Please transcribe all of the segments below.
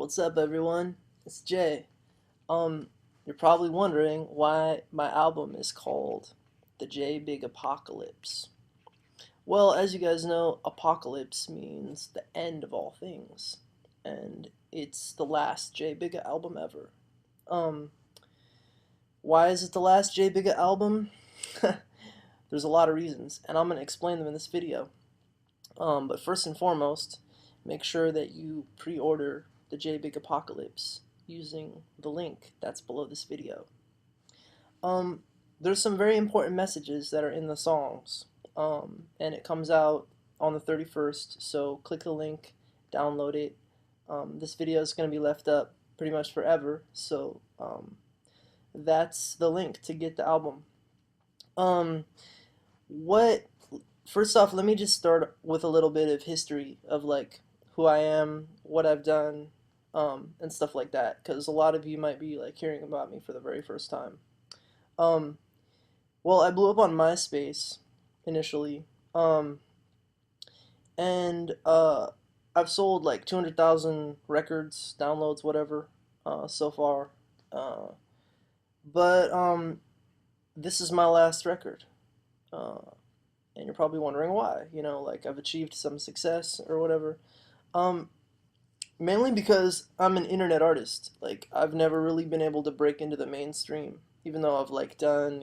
What's up, everyone? It's Jay. You're probably wondering why my album is called the J Biggapocolypse. Well, as you guys know, apocalypse means the end of all things, and it's the last J Bigga album ever. Um, why is it the last J Bigga album? There's a lot of reasons, and I'm gonna explain them in this video. But first and foremost, make sure that you pre-order the J Biggapocolypse using the link that's below this video. Um, there's some very important messages that are in the songs, and it comes out on the 31st, so click the link, download it. This video is going to be left up pretty much forever, so that's the link to get the album. What First off, let me just start with a little bit of history of like who I am, what I've done, and stuff like that, because a lot of you might be like hearing about me for the very first time. Um, well, I blew up on MySpace initially, and I've sold like 200,000 records, downloads, whatever, so far. Uh, but this is my last record. Uh, and you're probably wondering why. Like I've achieved some success or whatever. Um, Mainly because I'm an internet artist. Like I've never really been able to break into the mainstream, even though I've like done,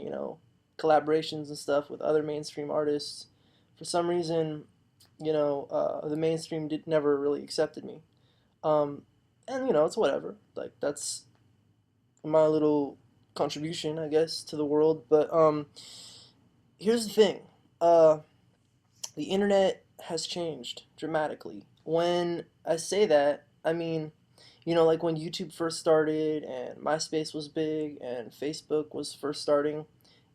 collaborations and stuff with other mainstream artists. For some reason, the mainstream did never really accepted me. Um, and it's whatever. Like that's my little contribution, I guess, to the world. But here's the thing. Uh, the internet has changed dramatically. When I say that, I mean, like when YouTube first started and MySpace was big and Facebook was first starting,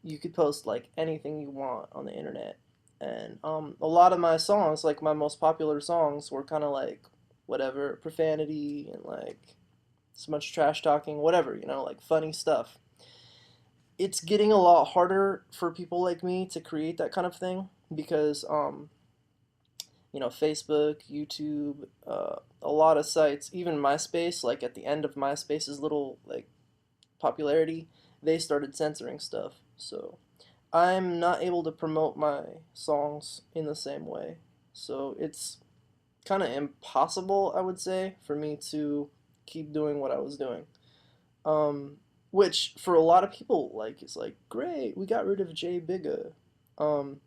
you could post like anything you want on the internet. And a lot of my songs, like my most popular songs, were kind of like whatever, profanity and like so much trash talking, whatever, like funny stuff. It's getting a lot harder for people like me to create that kind of thing because Facebook, YouTube, a lot of sites, even MySpace, like at the end of MySpace's little like popularity, they started censoring stuff. So I'm not able to promote my songs in the same way. So it's kind of impossible, I would say, for me to keep doing what I was doing. Um, which for a lot of people, like, it's like, great, we got rid of J Bigga. Um,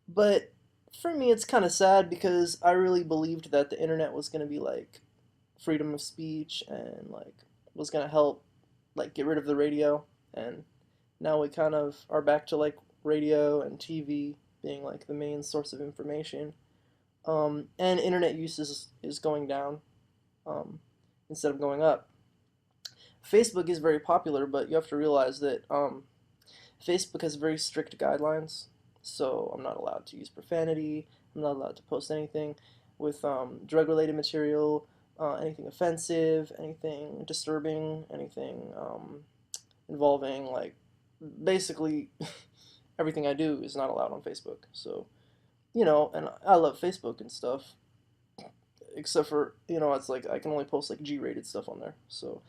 but for me, it's kind of sad because I really believed that the internet was going to be like freedom of speech and like was going to help like get rid of the radio. And now we kind of are back to like radio and TV being like the main source of information. And internet use is going down instead of going up. Facebook is very popular, but you have to realize that Facebook has very strict guidelines. So I'm not allowed to use profanity. I'm not allowed to post anything with drug-related material, anything offensive, anything disturbing, anything involving like basically everything I do is not allowed on Facebook. So and I love Facebook and stuff, except for it's like I can only post like G-rated stuff on there. So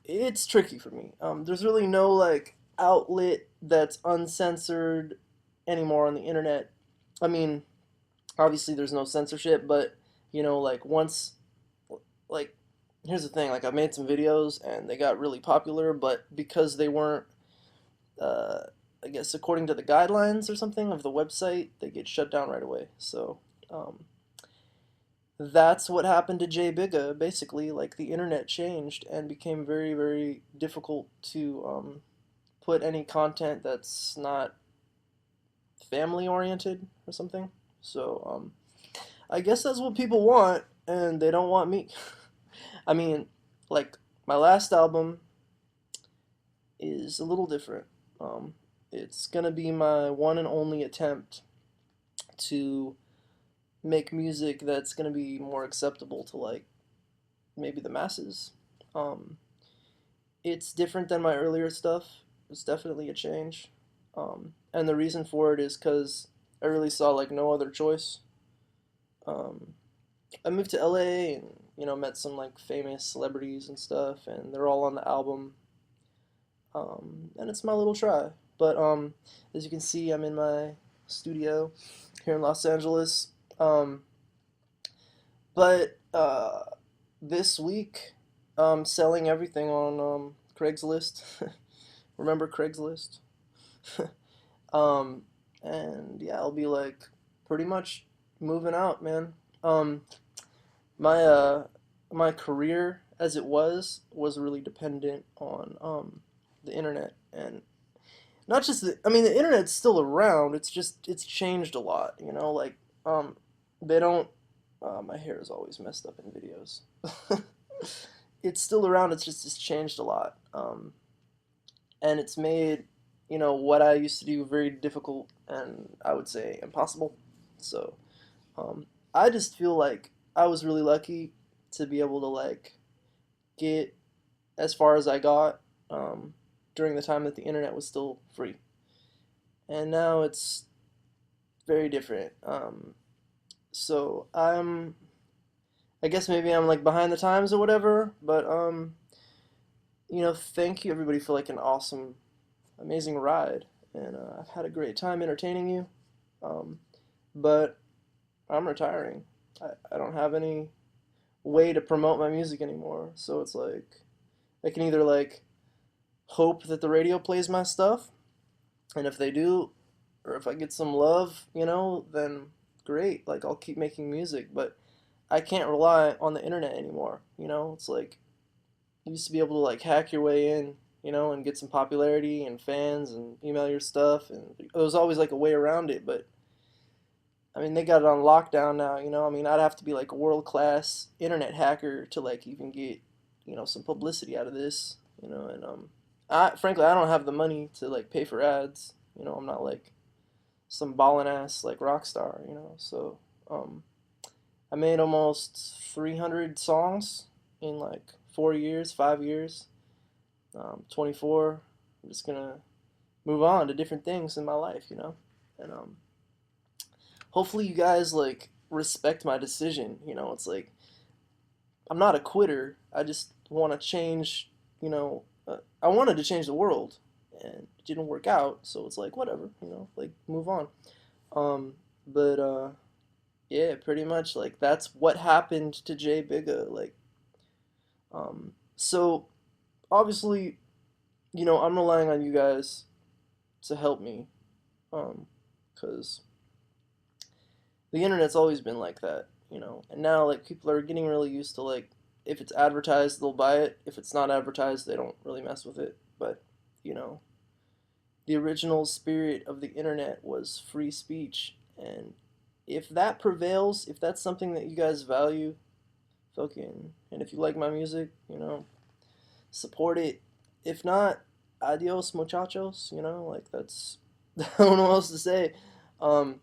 it's tricky for me. There's really no like outlet that's uncensored anymore on the internet. I mean, obviously there's no censorship, but like once, like, here's the thing, like I made some videos and they got really popular, but because they weren't, uh, I guess according to the guidelines or something of the website, they get shut down right away. So, that's what happened to J Bigga, basically. Like the internet changed and became very, very difficult to put any content that's not family oriented or something. So I guess that's what people want, and they don't want me. I mean, like my last album is a little different. It's gonna be my one and only attempt to make music that's gonna be more acceptable to like maybe the masses. Um, it's different than my earlier stuff. It's definitely a change. And the reason for it is because I really saw like no other choice. I moved to LA and met some like famous celebrities and stuff, and they're all on the album. And it's my little try. But as you can see, I'm in my studio here in Los Angeles. But this week, selling everything on Craigslist. Remember Craigslist? um, and yeah, I'll be like pretty much moving out, man. Um, my my career as it was really dependent on the internet, and not just I mean the internet's still around, it's just it's changed a lot, like um they don't my hair is always messed up in videos. It's still around, it's changed a lot. And it's made, what I used to do very difficult, and I would say impossible. So um I just feel like I was really lucky to be able to like get as far as I got during the time that the internet was still free. And now it's very different. So I guess maybe I'm like behind the times or whatever, but thank you everybody for like an awesome, amazing ride, and I've had a great time entertaining you. Um, but I'm retiring. I don't have any way to promote my music anymore, so it's like I can either like hope that the radio plays my stuff, and if they do, or if I get some love, then great. Like I'll keep making music, but I can't rely on the internet anymore. It's like you used to be able to like hack your way in, and get some popularity and fans and email your stuff, and there was always like a way around it. But I mean, they got it on lockdown now. I mean, I'd have to be like a world class internet hacker to like even get some publicity out of this. And I frankly I don't have the money to like pay for ads. I'm not like some ballin' ass like rock star. So um, I made almost 300 songs in like 4 years, 5 years. 24. I'm just gonna move on to different things in my life. And hopefully you guys like respect my decision. It's like I'm not a quitter. I just want to change. I wanted to change the world, and it didn't work out. So it's like whatever. Like move on. But yeah, pretty much like that's what happened to J Bigga. Like so obviously, I'm relying on you guys to help me, because the internet's always been like that. And now like people are getting really used to like if it's advertised, they'll buy it. If it's not advertised, they don't really mess with it. But you know, the original spirit of the internet was free speech, and if that prevails, if that's something that you guys value, fucking, and if you like my music, support it. If not, adios muchachos. Like that's I don't know what else to say. Um,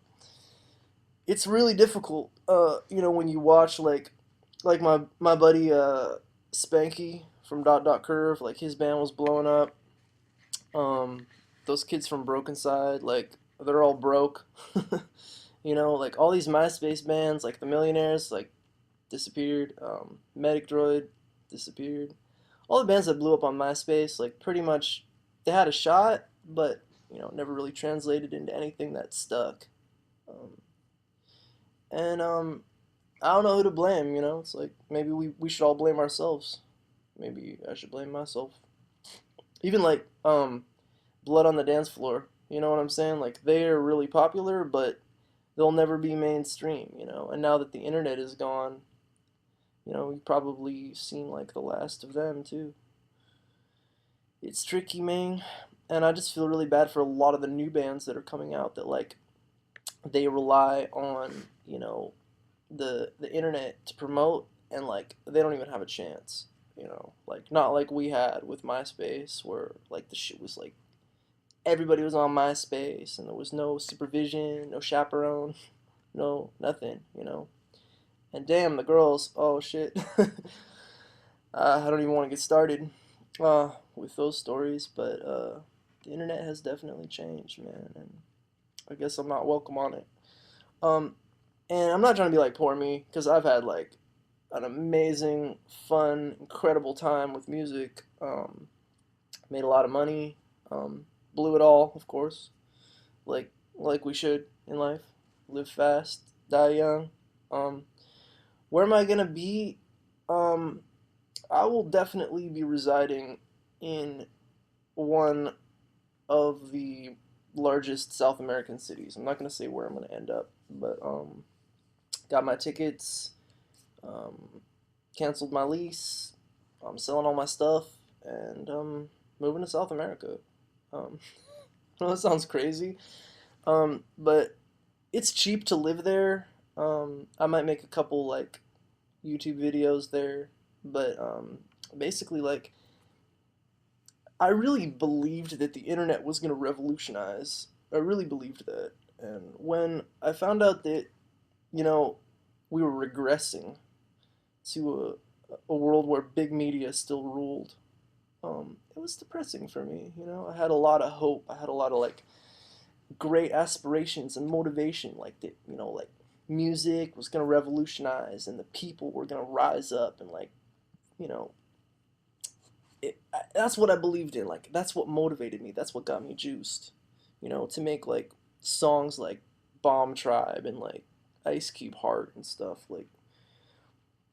it's really difficult. When you watch like my buddy Spanky from Dot Dot Curve, like his band was blowing up. Um, those kids from Broken Side, like they're all broke. Like all these MySpace bands, like the Millionaires, like disappeared. Medic Droid disappeared. All the bands that blew up on MySpace, like pretty much, they had a shot, but never really translated into anything that stuck. Um, and I don't know who to blame. It's like maybe we should all blame ourselves. Maybe I should blame myself. Even like Blood on the Dance Floor. You know what I'm saying? Like they are really popular, but they'll never be mainstream. And now that the internet is gone, you've probably seen like the last of them too. It's tricky, man. And I just feel really bad for a lot of the new bands that are coming out that like they rely on, the internet to promote, and like they don't even have a chance. Like not like we had with MySpace where like the shit was like everybody was on MySpace and there was no supervision, no chaperone, no nothing. And damn, the girls, oh shit. I don't even want to get started with those stories, but the internet has definitely changed, man, and I guess I'm not welcome on it. Um, and I'm not trying to be like poor me, because an amazing, fun, incredible time with music. Made a lot of money. Blew it all, of course, like we should in life. Live fast, die young. Um, where am I gonna be? Um, I will definitely be residing in one of the largest South American cities. I'm not gonna say where I'm gonna end up, but got my tickets, um, canceled my lease. I'm selling all my stuff and moving to South America. Um, I know that sounds crazy, but it's cheap to live there. I might make a couple like YouTube videos there, but basically like I really believed that the internet was going to revolutionize. I really believed that. And when I found out that, you know, we were regressing to a world where big media still ruled, it was depressing for me. I had a lot of hope. I had a lot of like great aspirations and motivation, like that, like music was going to revolutionize and the people were going to rise up and like, you know, that's what I believed in. Like that's what motivated me. That's what got me juiced. To make like songs like Bomb Tribe and like Ice Cube Heart and stuff. Like,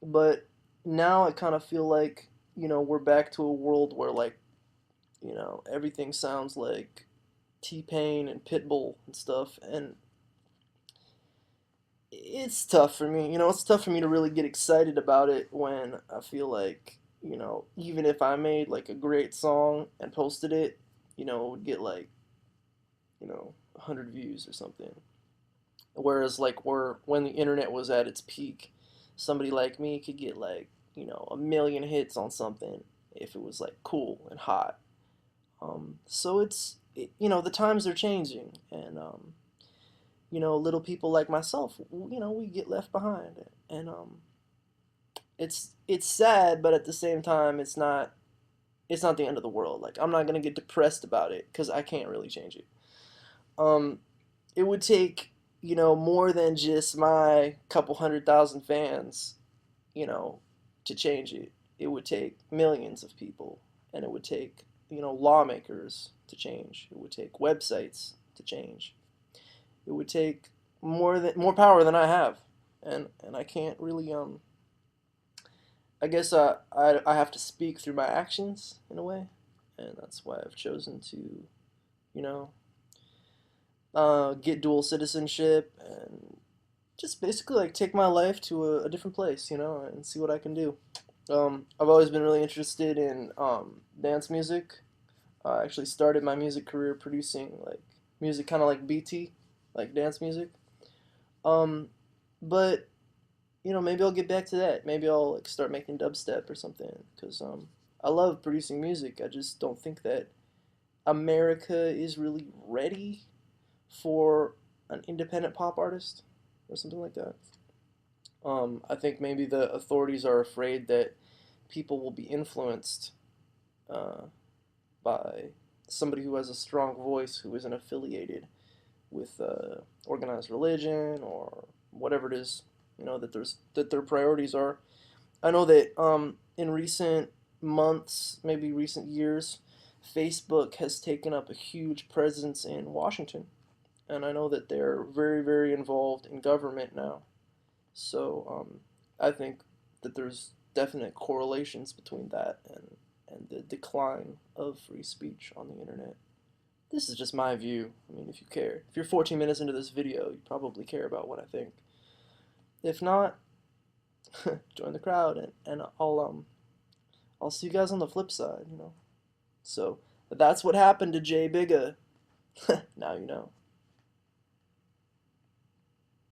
but now I kind of feel like we're back to a world where like everything sounds like T-Pain and Pitbull and stuff, and it's tough for me. It's tough for me to really get excited about it when I feel like, even if I made like a great song and posted it, it would get like, 100 views or something. Whereas like when the internet was at its peak, somebody like me could get like, a million hits on something if it was like cool and hot. So the times are changing, and little people like myself, we get left behind, and it's sad, but at the same time, it's not the end of the world. Like I'm not gonna get depressed about it because I can't really change it. Um, it would take more than just my couple 100,000 fans, you know, to change it. It would take millions of people, and it would take lawmakers to change. It would take websites to change. It would take more power than I have, and I can't really I guess I have to speak through my actions in a way, and that's why I've chosen to you know get dual citizenship and just basically like take my life to a different place, and see what I can do. I've always been really interested in dance music. I actually started my music career producing like music kind of like BT, like dance music. Um, but maybe I'll get back to that. Maybe I'll like start making dubstep or something because I love producing music. I just don't think that America is really ready for an independent pop artist or something like that. I think maybe the authorities are afraid that people will be influenced uh, by somebody who has a strong voice who isn't affiliated with organized religion or whatever it is, that their priorities are. I know that in recent months, maybe recent years, Facebook has taken up a huge presence in Washington, and I know that they're very, very involved in government now. So I think that there's definite correlations between that and the decline of free speech on the internet. This is just my view. I mean, if you care, if you're 14 minutes into this video, you probably care about what I think. If not, join the crowd, and I'll see you guys on the flip side. So that's what happened to J Bigga. Now you know.